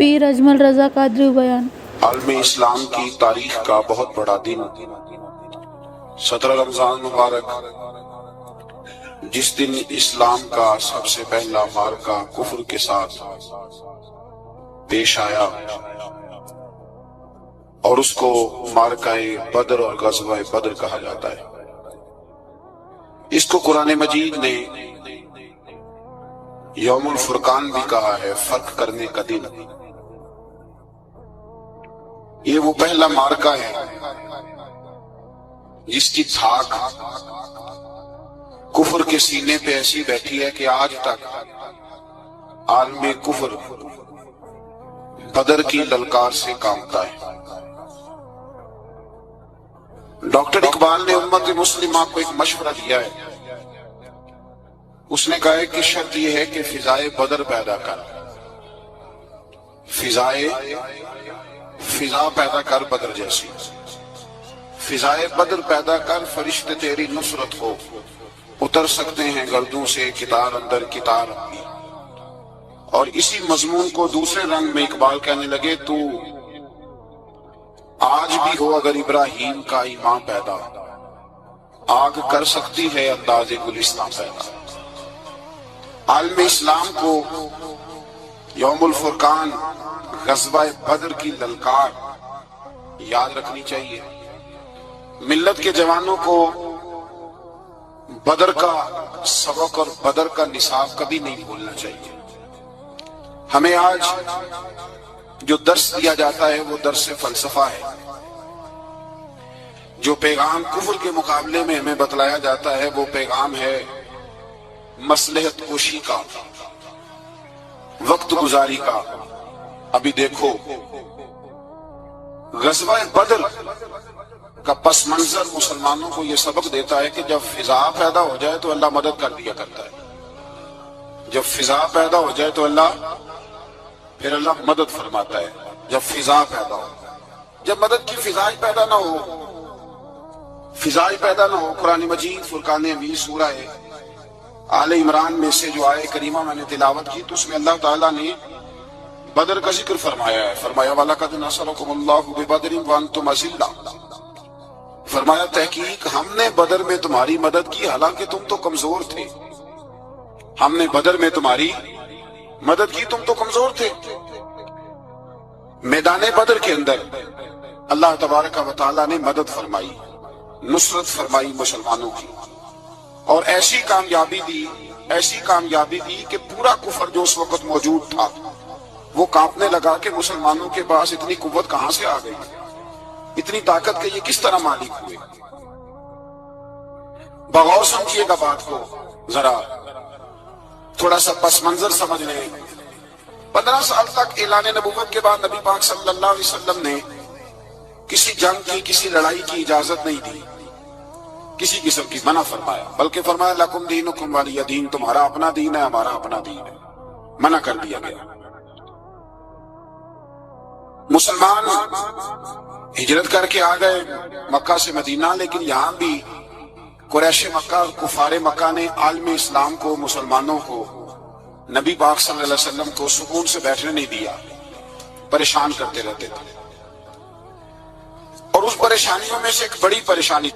پیر اجمل رضا قادری بیان۔ عالم اسلام کی تاریخ کا بہت بڑا دن 17 رمضان مبارک، جس دن اسلام کا سب سے پہلا معرکہ کفر کے ساتھ پیش آیا اور اس کو معرکہ بدر اور غزوہ بدر کہا جاتا ہے۔ اس کو قرآن مجید نے یوم الفرقان بھی کہا ہے، فرق کرنے کا دن۔ یہ وہ پہلا معرکہ ہے جس کی دھاک کفر کے سینے پہ ایسی بیٹھی ہے کہ آج تک عالم کفر بدر کی للکار سے کامتا ہے۔ ڈاکٹر اقبال نے امت مسلمہ کو ایک مشورہ دیا ہے۔ اس نے کہا ہے کہ شرط یہ ہے کہ فضائے بدر پیدا کر، فضا پیدا کر بدر جیسی، فضائے بدر پیدا کر، فرشتے تیری نصرت ہو، اتر سکتے ہیں گردوں سے کتار اندر کتار اپنی۔ اور اسی مضمون کو دوسرے رنگ میں اقبال کہنے لگے، تو آج بھی ہو اگر ابراہیم کا ایمان پیدا، آگ کر سکتی ہے انداز گلستان پیدا۔ عالم اسلام کو یوم الفرقان، غزوہ بدر کی للکار یاد رکھنی چاہیے۔ ملت کے جوانوں کو بدر کا سبق اور بدر کا نصاب کبھی نہیں بھولنا چاہیے۔ ہمیں آج جو درس دیا جاتا ہے وہ درس فلسفہ ہے۔ جو پیغام کفر کے مقابلے میں ہمیں بتلایا جاتا ہے وہ پیغام ہے مصلحت کوشی کا، وقت گزاری کا۔ ابھی دیکھو غزوہ بدر کا پس منظر مسلمانوں کو یہ سبق دیتا ہے کہ جب فضا پیدا ہو جائے تو اللہ مدد کر دیا کرتا ہے۔ جب فضا پیدا ہو جائے تو پھر اللہ مدد فرماتا ہے۔ جب فضا پیدا ہو، جب مدد کی فضائی پیدا نہ ہو، قرآن مجید فرقان حمید سورہ آل عمران میں سے جو آیہ کریمہ میں نے تلاوت کی تو اس میں اللہ تعالیٰ نے بدر کا ذکر فرمایا ہے۔ فرمایا وَلَقَدْ نَصَرَكُمُ اللَّهُ بِبَدْرٍ وَأَنْتُمْ أَذِلَّةٌ، فرمایا تحقیق ہم نے بدر میں تمہاری مدد کی حالانکہ تم تو کمزور تھے۔ ہم نے بدر میں تمہاری مدد کی، تم تو کمزور تھے۔ میدان بدر کے اندر اللہ تبارک و تعالیٰ نے مدد فرمائی، نصرت فرمائی مسلمانوں کی، اور ایسی کامیابی دی کہ پورا کفر جو اس وقت موجود تھا وہ کانپنے لگا کہ مسلمانوں کے پاس اتنی قوت کہاں سے آ گئی، اتنی طاقت کے یہ کس طرح مالک ہوئے۔ بغور سمجھیے گا بات کو، ذرا تھوڑا سا پس منظر سمجھ لیں۔ 15 سال تک اعلان نبوت کے بعد نبی پاک صلی اللہ علیہ وسلم نے کسی جنگ کی، کسی لڑائی کی اجازت نہیں دی، کسی قسم کی منع فرمایا، بلکہ فرمایا لکم دینکم ولی دین، تمہارا اپنا دین ہے ہمارا اپنا دین ہے، منع کر دیا گیا۔ مسلمان ہجرت کر کے آ گئے مکہ سے مدینہ، لیکن یہاں بھی قریش مکہ اور کفار مکہ نے عالم اسلام کو، مسلمانوں کو، نبی پاک صلی اللہ علیہ وسلم کو سکون سے بیٹھنے نہیں دیا، پریشان کرتے رہتے تھے۔ اور اس پریشانیوں میں سے ایک بڑی پریشانی،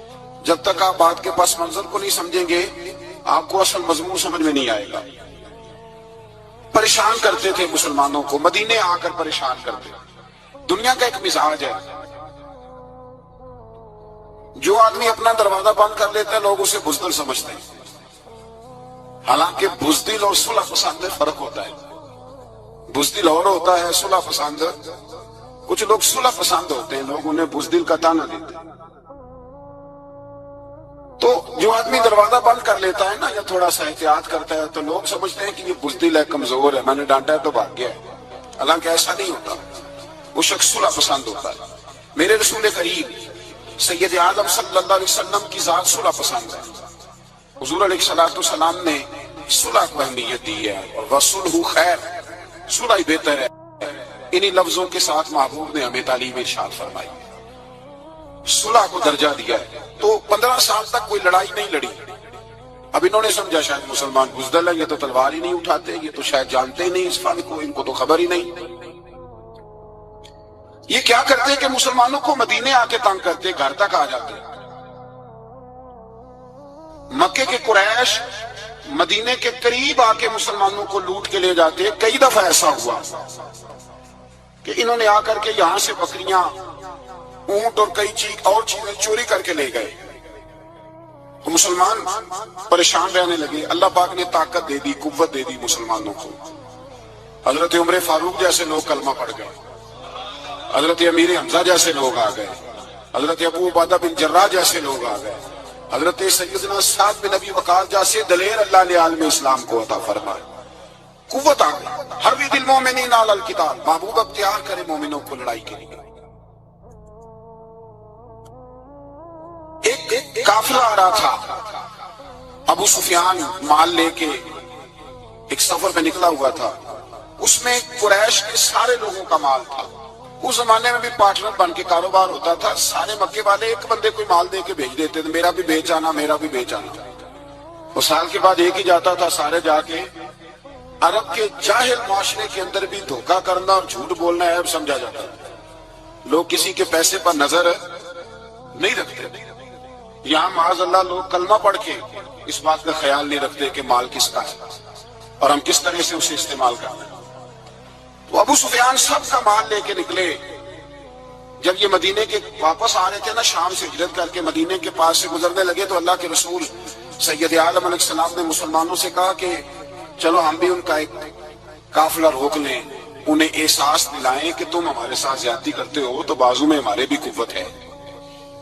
جب تک آپ بات کے پس منظر کو نہیں سمجھیں گے آپ کو اصل مضمون سمجھ میں نہیں آئے گا۔ پریشان کرتے تھے مسلمانوں کو، مدینے آ کر پریشان کرتے۔ دنیا کا ایک مزاج ہے، جو آدمی اپنا دروازہ بند کر لیتا ہے لوگ اسے بزدل سمجھتے ہیں، حالانکہ بزدل اور صلح پسند فرق ہوتا ہے۔ بزدل اور ہوتا ہے، صلح پسند، کچھ لوگ صلح پسند ہوتے ہیں، لوگ انہیں بزدل کا طعنہ دیتے ہیں۔ تو جو آدمی دروازہ بند کر لیتا ہے نا، یا تھوڑا سا احتیاط کرتا ہے تو لوگ سمجھتے ہیں کہ یہ بزدل ہے، کمزور ہے، میں نے ڈانٹا ہے تو بھاگ گیا ہے، حالانکہ ایسا نہیں ہوتا، وہ شخص صلح پسند ہوتا ہے۔ میرے رسول کریم سید اعظم صلی اللہ علیہ وسلم کی ذات صلح پسند ہے۔ حضور علیہ السلام نے صلح کو اہمیت دی ہے، اور وَصُلْحُ خیر، صلح بہتر ہے۔ انہی لفظوں کے ساتھ محبوب نے ہمیں تعلیم ارشاد فرمائی، صلح کو درجہ دیا ہے۔ تو 15 سال تک کوئی لڑائی نہیں لڑی۔ اب انہوں نے سمجھا شاید مسلمان بزدل ہے، یہ تو تلوار ہی نہیں اٹھاتے، یہ تو شاید جانتے ہی نہیں اس فن کو، ان کو تو خبر ہی نہیں۔ یہ کیا کرتے کہ مسلمانوں کو مدینے آ کے تنگ کرتے، گھر تک آ جاتے۔ مکے کے قریش مدینے کے قریب آ کے مسلمانوں کو لوٹ کے لے جاتے۔ کئی دفعہ ایسا ہوا کہ انہوں نے آ کر کے یہاں سے بکریاں، اونٹ اور کئی چیزیں چوری کر کے لے گئے۔ تو مسلمان پریشان رہنے لگے۔ اللہ پاک نے طاقت دے دی، قوت دے دی مسلمانوں کو۔ حضرت عمر فاروق جیسے لوگ کلمہ پڑھ گئے، حضرت امیر حمزہ جیسے لوگ آ گئے، حضرت ابو عبیدہ بن جراح جیسے لوگ آ گئے، حضرت سیدنا سعد بن ابی وقاص جیسے دلیر اللہ نے عالم اسلام کو عطا فرمائے۔ قوت آ گئی۔ حربد المومنین علی القتال، محبوب اب تیار کرے مومنوں کو لڑائی کے لیے۔ ایک قافلہ آ رہا تھا، ابو سفیان مال لے کے ایک سفر پہ نکلا ہوا تھا، اس میں قریش کے سارے لوگوں کا مال تھا۔ اس زمانے میں بھی پارٹنر بن کے کاروبار ہوتا تھا، سارے مکے والے ایک بندے کو مال دے کے بھیج دیتے تھے، میرا بھی بیچ آنا، میرا بھی بیچ آنا۔ اور سال کے بعد ایک ہی جاتا تھا، سارے جا کے۔ عرب کے جاہل معاشرے کے اندر بھی دھوکہ کرنا اور جھوٹ بولنا عیب سمجھا جاتا تھا۔ لوگ کسی کے پیسے پر نظر نہیں رکھتے۔ یہاں معاذ اللہ لوگ کلمہ پڑھ کے اس بات کا خیال نہیں رکھتے کہ مال کس کا ہے اور ہم کس طرح سے اسے استعمال کرنا ہے۔ تو ابو سفیان سب کا مال لے کے نکلے۔ جب یہ مدینے کے واپس آ رہے تھے نا، شام سے ہجرت کر کے مدینے کے پاس سے گزرنے لگے، تو اللہ کے رسول سید عالم علیہ السلام نے مسلمانوں سے کہا کہ چلو ہم بھی ان کا ایک قافلہ روک لیں، انہیں احساس دلائیں کہ تم ہمارے ساتھ زیادتی کرتے ہو تو بازو میں ہمارے بھی قوت ہے۔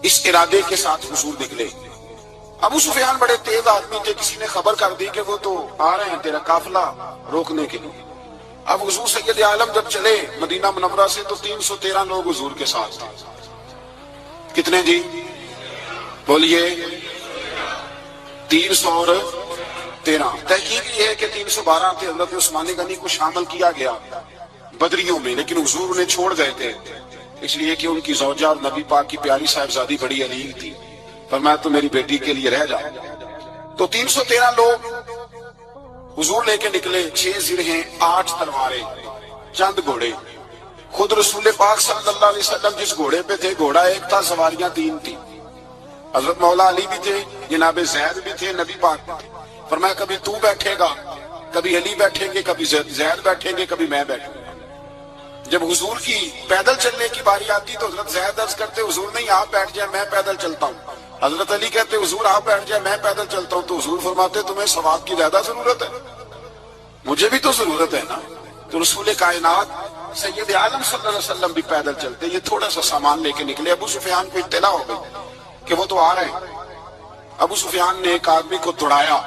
اس ارادے کے ساتھ حضور نکلے۔ ابو سفیان بڑے تیز آدمی تھے، کسی نے خبر کر دی کہ وہ تو آ رہے ہیں تیرا قافلہ روکنے کے لیے۔ اب حضور سید عالم جب چلے مدینہ منورہ سے تو 313 لوگ حضور کے ساتھ تھے۔ کتنے جی؟ بولیے 313۔ تحقیق یہ ہے کہ 312 تھے، حضرت عثمان غنی کو شامل کیا گیا بدریوں میں، لیکن حضور انہیں چھوڑ گئے تھے، اس لیے کہ ان کی زوجہ اور نبی پاک کی پیاری صاحبزادی بڑی علیگ تھی، فرمایا تو میری بیٹی کے لیے رہ جاؤ۔ تو 313 لوگ حضور لے کے نکلے، 6 زرہیں، 8 تلواریں، چند گھوڑے۔ خود رسول پاک صلی اللہ علیہ وسلم جس گھوڑے پہ تھے، گھوڑا ایک تھا، سواریاں 3 تھی۔ حضرت مولا علی بھی تھے، جناب زید بھی تھے، نبی پاک بھی تھے۔ فرمایا کبھی تو بیٹھے گا، کبھی علی بیٹھیں گے، کبھی زید بیٹھیں گے، کبھی میں بیٹھوں گا۔ جب حضور کی پیدل چلنے کی باری آتی تو حضرت زید عرض کرتے حضور نہیں آپ بیٹھ جائیں، میں پیدل چلتا ہوں۔ حضرت علی کہتے حضور آپ بیٹھ جائیں، میں پیدل چلتا ہوں۔ تو حضور فرماتے تمہیں ثواب کی زیادہ ضرورت ہے، مجھے بھی تو ضرورت ہے نا۔ تو رسول کائنات سید عالم صلی اللہ علیہ وسلم بھی پیدل چلتے، یہ تھوڑا سا سامان لے کے نکلے۔ ابو سفیان کو اطلاع ہو گئی کہ وہ تو آ رہے ہیں۔ ابو سفیان نے ایک آدمی کو دوڑایا۔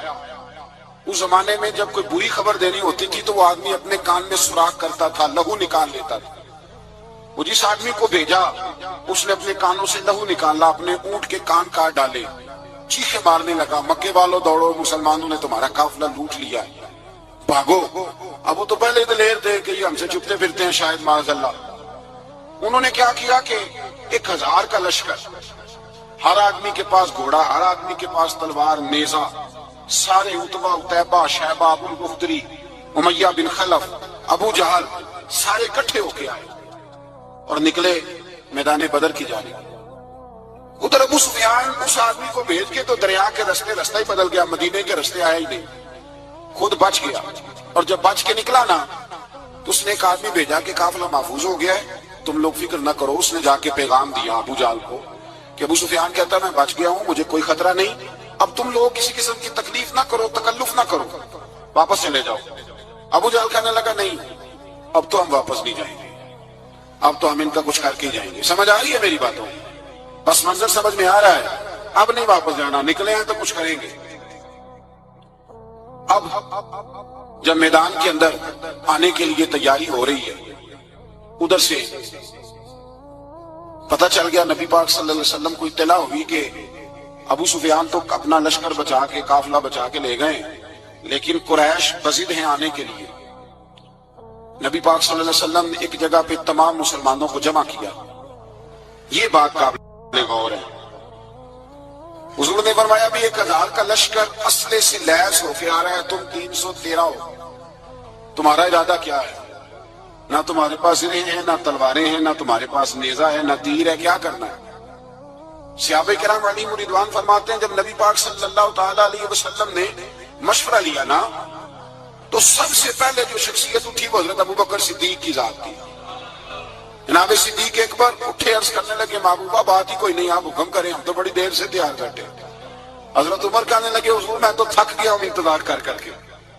اس زمانے میں جب کوئی بری خبر دینی ہوتی تھی تو وہ آدمی اپنے کان میں سوراخ کرتا تھا، لہو نکال لیتا تھا۔ وہ جس آدمی کو بھیجا اس نے اپنے کانوں سے لہو نکالا، اپنے اونٹ کے کان کاٹ ڈالے، چیخے مارنے لگا، مکے والوں دوڑو، مسلمانوں نے تمہارا قافلہ لوٹ لیا ہے، بھاگو۔ اب وہ تو پہلے دلیر تھے کہ یہ ہم سے چھپتے پھرتے ہیں شاید معاذ اللہ۔ انہوں نے کیا کیا کہ 1000 کا لشکر، ہر آدمی کے پاس گھوڑا، ہر آدمی کے پاس تلوار، نیزہ، سارے عتبہ، عتیبہ، شیبہ، ابو البختری، امیہ بن خلف، ابو جہل، سارے اکٹھے ہو کے آئے اور نکلے میدان بدر کی جانب۔ ادھر ابو سفیان اس آدمی کو بھیج کے تو دریا کے رستہ ہی بدل گیا، مدینے کے رستے آیا ہی نہیں، خود بچ گیا۔ اور جب بچ کے نکلا نا تو اس نے ایک آدمی بھیجا کہ قافلہ محفوظ ہو گیا ہے، تم لوگ فکر نہ کرو۔ اس نے جا کے پیغام دیا ابو جہل کو کہ ابو سفیان کہتا میں بچ گیا ہوں، مجھے کوئی خطرہ نہیں، اب تم لوگ کسی قسم کی تکلیف نہ کرو، تکلف نہ کرو، واپس چلے جاؤ۔ ابو جہل کہنے لگا نہیں، اب تو ہم واپس نہیں جائیں گے، اب تو ہم ان کا کچھ کر کے جائیں گے۔ سمجھ آ رہی ہے میری باتوں؟ بس منظر سمجھ میں آ رہا ہے، اب نہیں واپس جانا، نکلے ہیں تو کچھ کریں گے۔ اب جب میدان کے اندر آنے کے لیے تیاری ہو رہی ہے، ادھر سے پتہ چل گیا، نبی پاک صلی اللہ علیہ وسلم کو اطلاع ہوئی کہ ابو سفیان تو اپنا لشکر بچا کے، قافلہ بچا کے لے گئے، لیکن قریش بضد ہیں آنے کے لیے۔ نبی پاک صلی اللہ علیہ وسلم نے ایک جگہ پہ تمام مسلمانوں کو جمع کیا۔ یہ بات قابل غور ہے۔ حضور نے فرمایا بھی 1000 کا لشکر اسلحے سے لیس ہو کے آ رہا ہے، تم 313 ہو، تمہارا ارادہ کیا ہے؟ نہ تمہارے پاس سریں ہیں، نہ تلواریں ہیں، نہ تمہارے پاس نیزہ ہے، نہ تیر ہے، کیا کرنا ہے؟ صحابہ کرام علیہم رضوان فرماتے ہیں جب نبی پاک صلی اللہ تعالی علیہ وسلم نے مشورہ لیا نا تو سب سے پہلے جو شخصیت اٹھی وہ حضرت ابوبکر صدیق کی ذات تھی۔ جناب صدیق اکبر اٹھے عرض کرنے لگے محبوبہ بات ہی کوئی نہیں، آپ حکم کریں، ہم تو بڑی دیر سے تیار بیٹھے۔ حضرت عمر کہنے لگے حضور میں تو تھک گیا ہوں انتظار کر کر کے۔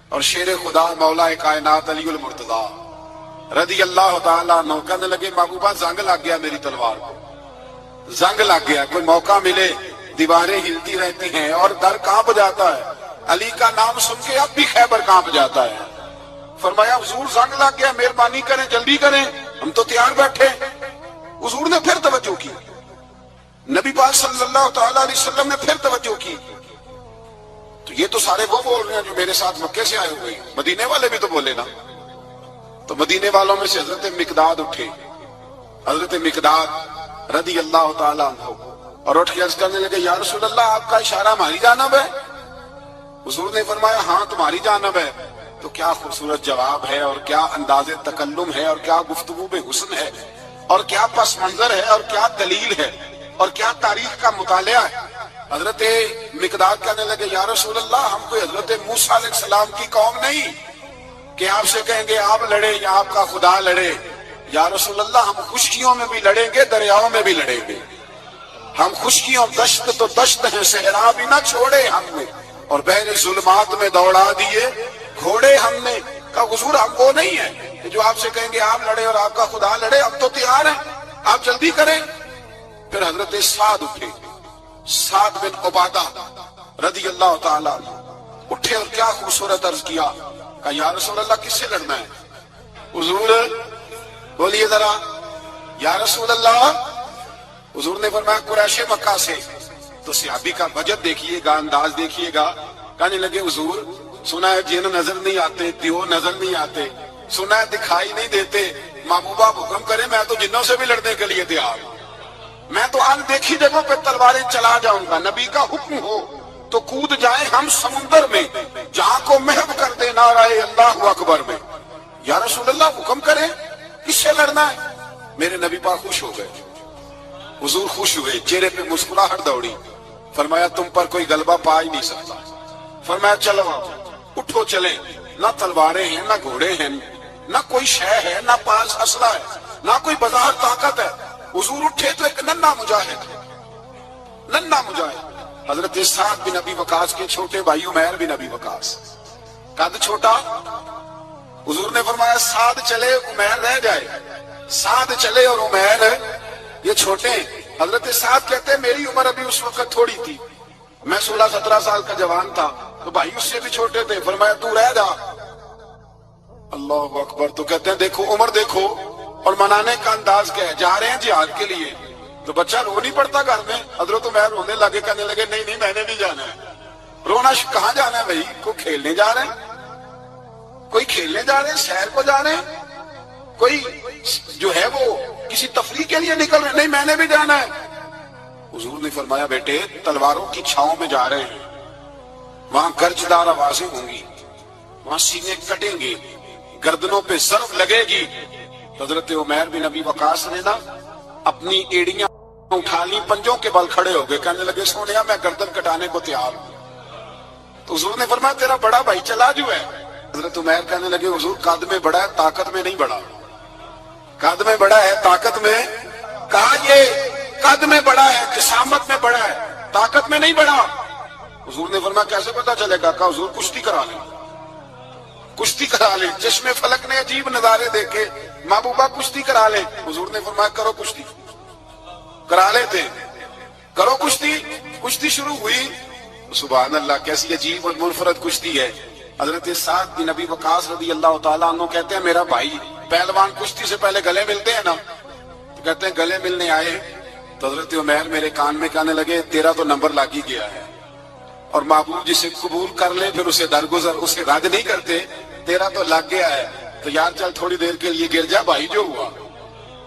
اور شیر خدا مولا کائنات علی المرتضیٰ رضی اللہ تعالیٰ عنہ کہنے لگے محبوبہ زنگ لگ گیا میری تلوار کو، زنگ لگ گیا، کوئی موقع ملے دیواریں ہلتی رہتی ہیں اور در کانپ جاتا ہے، علی کا نام سن کے اب بھی خیبر کانپ جاتا ہے۔ فرمایا حضور زنگ لگ گیا، مہربانی کریں جلدی کریں، ہم تو تیار بیٹھے۔ حضور نے پھر توجہ کی، نبی پاک صلی اللہ تعالی علیہ وسلم نے پھر توجہ کی، تو یہ تو سارے وہ بول رہے ہیں جو میرے ساتھ مکے سے آئے ہوئے، مدینے والے بھی تو بولے نا۔ تو مدینے والوں میں سے حضرت مقداد اٹھے، حضرت مقداد رضی اللہ تعالیٰ عنہ، اور اٹھ کے عرض کرنے لگے یا رسول اللہ آپ کا اشارہ ہماری جانب ہے؟ حضور نے فرمایا ہاں تمہاری جانب ہے۔ تو کیا خوبصورت جواب ہے، اور کیا انداز تکلم ہے، اور کیا گفتگو میں حسن ہے، اور کیا پس منظر ہے، اور کیا دلیل ہے، اور کیا تاریخ کا مطالعہ ہے۔ حضرت مقداد کہنے لگے یا رسول اللہ ہم کوئی حضرت موسیٰ علیہ السلام کی قوم نہیں کہ آپ سے کہیں گے آپ لڑے یا آپ کا خدا لڑے۔ یا رسول اللہ ہم خشکیوں میں بھی لڑیں گے، دریاؤں میں بھی لڑیں گے، ہم خشکیوں دشت تو دشت ہیں، صحرا بھی نہ چھوڑے ہم نے، اور بحر ظلمات میں دوڑا دیے گھوڑے ہم نے۔ کہا حضور ہم وہ نہیں ہیں کہ جو آپ سے کہیں گے آپ لڑے اور آپ کا خدا لڑے، ہم تو تیار ہیں، آپ جلدی کریں۔ پھر حضرت سعد اٹھے، سعد بن عبادہ رضی اللہ تعالیٰ عنہ اٹھے اور کیا خوبصورت عرض کیا، کہا یا رسول اللہ کس سے لڑنا ہے؟ حضور بولیے ذرا یا رسول اللہ۔ حضور نے فرمایا قریش مکہ سے۔ تو صحابی کا وجد دیکھیے گا، انداز دیکھیے گا، کہنے لگے حضور سنا ہے جن نظر نہیں آتے، دیو نظر نہیں آتے، سنا ہے دکھائی نہیں دیتے، محبوبہ حکم کرے میں تو جنوں سے بھی لڑنے کے لیے تیار ہوں، میں تو ان دیکھی جگہوں پہ تلواریں چلا جاؤں گا، نبی کا حکم ہو تو کود جائیں ہم سمندر میں جہاں کو محو کر دے نعرہ اللہ اکبر میں۔ یا رسول اللہ حکم کرے کس سے لڑنا ہے؟ میرے نبی پاک خوش ہو گئے، حضور خوش ہوئے، چہرے پہ مسکراہٹ دوڑی، فرمایا تم پر کوئی غلبہ پا ہی نہیں سکتا۔ فرمایا چلو اٹھو چلیں، نہ تلواریں ہیں، نہ گھوڑے ہیں، نہ کوئی شے ہے، نہ پاس اسلحہ ہے، نہ کوئی بظاہر طاقت ہے۔ حضور اٹھے تو ایک ننھا مجاہد، ننھا مجاہد حضرت سعد بن ابی وقاص کے چھوٹے بھائی عمیر بن ابی وقاص، قد چھوٹا۔ حضور نے فرمایا سعد چلے عمیر رہ جائے، سعد چلے اور عمیر یہ چھوٹے۔ حضرت سعد کہتے ہیں میری عمر ابھی اس وقت تھوڑی تھی، میں 16-17 سال کا جوان تھا، تو بھائی اس سے بھی چھوٹے تھے، فرمایا تو رہ جا۔ اللہ اکبر۔ تو کہتے ہیں دیکھو عمر دیکھو، اور منانے کا انداز کیا ہے، جا رہے ہیں جہاد کے لیے، تو بچہ رو نہیں پڑتا گھر میں۔ حضرت عمیر رونے لگے، کہنے لگے نہیں نہیں میں نے بھی جانا ہے۔ رونا کہاں جانا ہے بھائی؟ کوئی کھیلنے جا رہے ہیں، کوئی کھیلنے جا رہے ہیں، سیر کو جا رہے ہیں، کوئی جو ہے وہ کسی تفریح کے لیے نکل رہے ہیں، نہیں میں نے بھی جانا ہے۔ حضور نے فرمایا بیٹے تلواروں کی چھاؤں میں جا رہے ہیں، وہاں گرجدار آوازیں ہوں گی، وہاں سینے کٹیں گے، گردنوں پہ ضرب لگے گی۔ حضرت عمیر بن ابی وقاص نے نا اپنی ایڑیاں اٹھا لی، پنجوں کے بل کھڑے ہو گئے، کہنے لگے سونیا میں گردن کٹانے کو تیار ہوں۔ تو حضور نے فرمایا تیرا بڑا بھائی چلا جو ہے۔ حضرت عمیر کہنے لگے حضور قد میں بڑا ہے طاقت میں نہیں بڑا، قد میں بڑا ہے طاقت میں، کہا یہ قد میں بڑا ہے، جسامت میں بڑا ہے، طاقت میں نہیں بڑا۔ حضور نے فرمایا کیسے پتا چلے گا؟ کہا حضور کشتی کرا لیں، کشتی کرا لیں۔ چشم فلک نے عجیب نظارے دیکھے، محبوبہ کشتی کرا لیں۔ حضور نے فرمایا کرو کشتی، کرا لیتے، کرو کشتی۔ کشتی شروع ہوئی، سبحان اللہ کیسی عجیب اور منفرد کشتی ہے۔ حضرت سعد بن ابی وقاص رضی اللہ تعالیٰ عنہ کہتے ہیں میرا بھائی پہلوان کشتی سے پہلے گلے ملتے ہیں نا، تو کہتے ہیں گلے ملنے آئے تو حضرت عمیر میرے کان میں کہنے لگے تیرا تو نمبر لگ ہی گیا ہے، اور محبوب جسے قبول کر لے پھر اسے درگزر اسے رد نہیں کرتے، تیرا تو لگ گیا ہے، تو یار چل تھوڑی دیر کے لیے گر جا بھائی، جو ہوا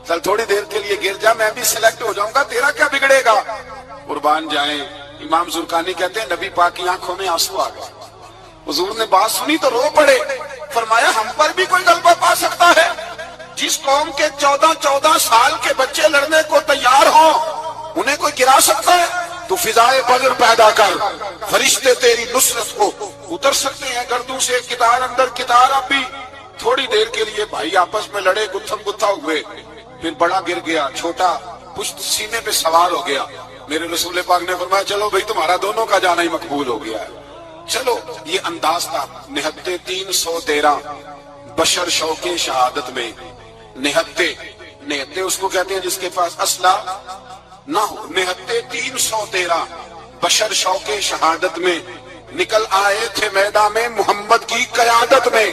چل تھوڑی دیر کے لیے گر جا، میں بھی سلیکٹ ہو جاؤں گا، تیرا کیا بگڑے گا، قربان جائیں۔ امام زرقانی کہتے ہیں نبی پاک کی آنکھوں میں آنسو آ گئے، حضور نے بات سنی تو رو پڑے، فرمایا ہم پر بھی کوئی غلبہ پا سکتا ہے جس قوم کے 14 سال کے بچے لڑنے کو تیار ہوں انہیں کوئی گرا سکتا ہے؟ تو فضائے بدر پیدا کر، فرشتے تیری نصرت کو اتر سکتے ہیں گردوں سے، کتار اندر کتار۔ اب بھی تھوڑی دیر کے لیے بھائی آپس میں لڑے، گتھم گتھا ہوئے، پھر بڑا گر گیا، چھوٹا پشت سینے پہ سوار ہو گیا۔ میرے رسول پاک نے فرمایا چلو بھائی تمہارا دونوں کا جانا ہی مقبول ہو گیا ہے۔ چلو یہ انداز تھا۔ نہتے 313 بشر شوق شہادت میں، نہتے اس کو کہتے ہیں جس کے پاس اسلحہ نہ ہو۔ نہتے 313 بشر شوق شہادت میں نکل آئے تھے میدان میں محمد کی قیادت میں،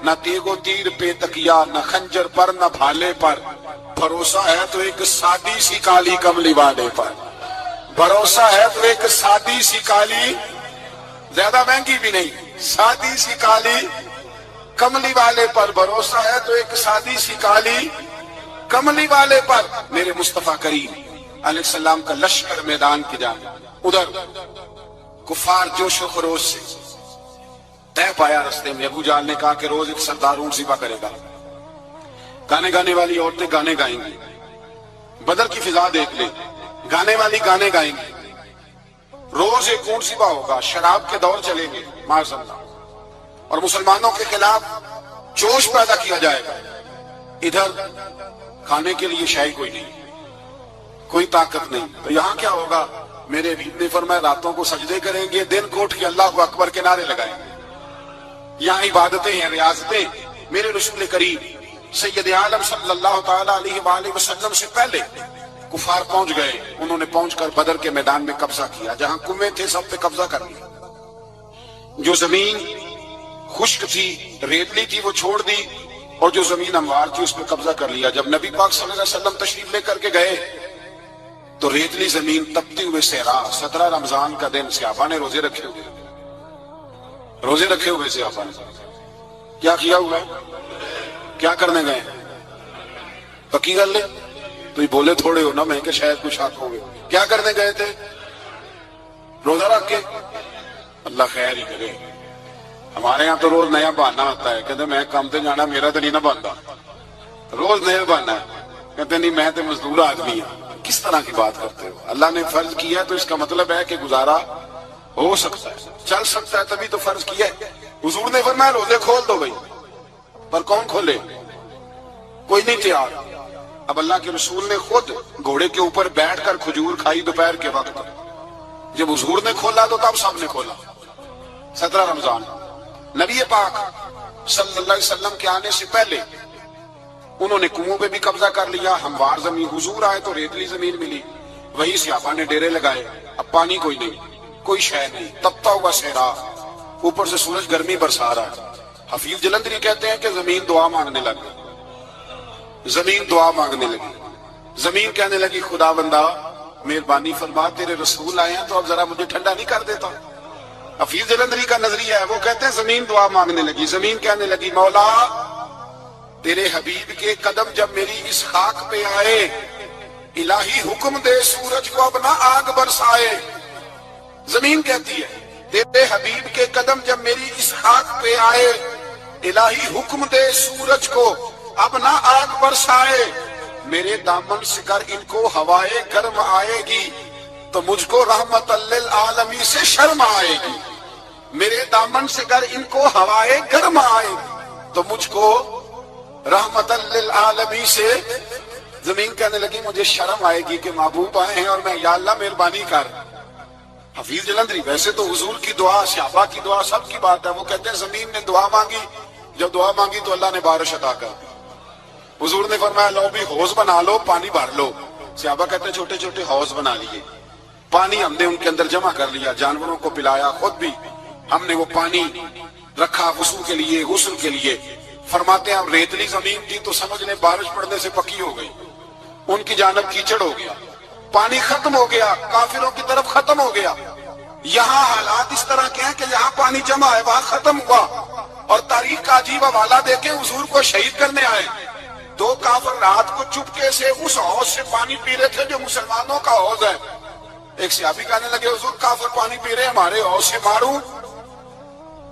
نہ تیغ و تیر پہ تکیا، نہ خنجر پر نہ بھالے پر، بھروسہ ہے تو ایک سادی سی کالی کملی والے پر، بھروسہ ہے تو ایک سادی سی کالی، زیادہ مہنگی بھی نہیں، سادی سی کالی کملی والے پر، بھروسہ ہے تو ایک سادی سی کالی کملی والے پر۔ میرے مصطفیٰ کریم علیہ السلام کا لشکر میدان کی جانب، ادھر کفار جوش و خروش سے طے پایا رستے میں۔ ابو جہل نے کہا کہ روز ایک سردار اونٹ ذبح کرے گا، گانے گانے والی عورتیں گانے گائیں گی، بدر کی فضا دیکھ لیں، گانے والی گانے گائیں گی، روز ایک اونٹ ذبح ہوگا، شراب کے دور چلیں گے معاذ اللہ، اور مسلمانوں کے خلاف جوش پیدا کیا جائے گا۔ ادھر کھانے کے لیے شے کوئی نہیں، کوئی طاقت نہیں، تو یہاں کیا ہوگا؟ میرے حبیب نے فرمایا راتوں کو سجدے کریں گے، دن کو اٹھ کے اللہ اکبر کے نعرے لگائیں گے۔ یہاں عبادتیں ہیں، ریاضتیں۔ میرے رسول کریم سید عالم صلی اللہ تعالی علیہ وآلہ وسلم سے پہلے کفار پہنچ گئے، انہوں نے پہنچ کر بدر کے میدان میں قبضہ کیا، جہاں کنویں تھے سب پہ قبضہ کر لیا، جو زمین خشک تھی ریتلی تھی وہ چھوڑ دی، اور جو زمین ہموار تھی اس پہ قبضہ کر لیا۔ جب نبی پاک صلی اللہ علیہ وسلم تشریف لے کر کے گئے تو ریتلی زمین تپتی ہوئے صحرا، 17 رمضان کا دن، صحابہ نے روزے رکھے ہوئے، روزے رکھے ہوئے صحابہ نے کیا کیا ہوا ہے؟ کیا کرنے گئے؟ پکی گل لے تو یہ بولے تھوڑے ہو نا، میں کہ شاید کچھ حق ہوئے، کیا کرنے گئے تھے؟ روزہ رکھ کے۔ اللہ خیر ہی کرے، ہمارے ہاں تو روز نیا بہانا آتا ہے، کہتے میں کام تے جانا، میرا تو نہیں نہ بنتا، روز نیا بہانا ہے، کہتے نہیں میں تو مزدور آدمی ہوں۔ کس طرح کی بات کرتے ہو؟ اللہ نے فرض کیا ہے تو اس کا مطلب ہے کہ گزارا ہو سکتا ہے، چل سکتا ہے، تبھی تو فرض کیا ہے۔ حضور نے فرمایا روزے کھول دو بھائی، پر کون کھولے؟ کوئی نہیں تیار۔ اب اللہ کے رسول نے خود گھوڑے کے اوپر بیٹھ کر کھجور کھائی دوپہر کے وقت، جب حضور نے کھولا تو تب سب نے کھولا۔ 17 رمضان نبی پاک صلی اللہ علیہ وسلم کے آنے سے پہلے انہوں نے کنووں پہ بھی قبضہ کر لیا، ہموار زمین، حضور آئے تو ریتلی زمین ملی، وہی صحابہ نے ڈیرے لگائے۔ اب پانی کوئی نہیں، کوئی شے نہیں، تپتا ہوا صحرا، اوپر سے سورج گرمی برسا رہا ہے۔ حفیظ جلندری کہتے ہیں کہ زمین دعا مانگنے لگی، زمین دعا مانگنے لگی، زمین کہنے لگی خدا بندہ مہربانی فرما، تیرے رسول آئے ہیں تو اب ذرا مجھے ٹھنڈا نہیں کر دیتا۔ حفیظ جلندری کا نظریہ ہے، وہ کہتے ہیں زمین دعا مانگنے لگی، زمین کہنے لگی مولا تیرے حبیب کے قدم جب میری اس خاک پہ آئے، الہی حکم دے سورج کو اب نہ آگ برسائے۔ زمین کہتی ہے تیرے حبیب کے قدم جب میری اس خاک پہ آئے، الہی حکم دے سورج کو اب نہ آگ برسائے۔ میرے دامن سے کر ان کو ہوائے گرم آئے گی تو مجھ کو رحمت للعالمین سے شرم آئے گی، میرے دامن سے کر ان کو ہوائے گرم آئے گی تو مجھ کو رحمت للعالمین سے۔ زمین کہنے لگی مجھے شرم آئے گی کہ محبوب آئے ہیں اور میں یا اللہ مہربانی کر۔ حفیظ جلندری ویسے تو حضور کی دعا، صحابہ کی دعا سب کی بات ہے، وہ کہتے ہیں زمین نے دعا مانگی، جب دعا مانگی تو اللہ نے بارش عطا کر۔ حضور نے فرمایا لو بھی حوض بنا لو، پانی بھر لو۔ صحابہ کہتے ہیں چھوٹے چھوٹے حوض بنا لیے، پانی ہم نے ان کے اندر جمع کر لیا، جانوروں کو پلایا، خود بھی ہم نے وہ پانی رکھا وضو کے لیے، غسل کے لیے۔ فرماتے ہیں اب ریتلی زمین تھی تو سمجھ لیں بارش پڑنے سے پکی ہو گئی، ان کی جانب کیچڑ ہو گیا، پانی ختم ہو گیا، کافروں کی طرف ختم ہو گیا۔ یہاں حالات اس طرح کے ہیں کہ یہاں پانی جمع ہے وہاں ختم ہوا، اور تاریخ کا عجیب حوالہ دیکھیں، حضور کو شہید کرنے آئے، 2 کافر رات کو چپکے سے اس حوض سے پانی پی رہے تھے جو مسلمانوں کا حوض ہے۔ ایک صحابی کہنے لگے حضور کافر پانی پی رہے ہمارے حوض سے ماروں؟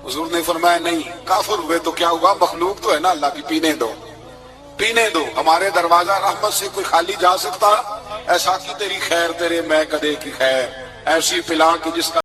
حضور نے فرمایا نہیں، کافر ہوئے تو کیا ہوا، مخلوق تو ہے نا اللہ کی، پینے دو۔ پینے دو. ہمارے دروازہ رحمت سے کوئی خالی جا سکتا؟ ایسا کی تیری خیر تیرے میں کدے کی خیر، ایسی پلا کہ جس کا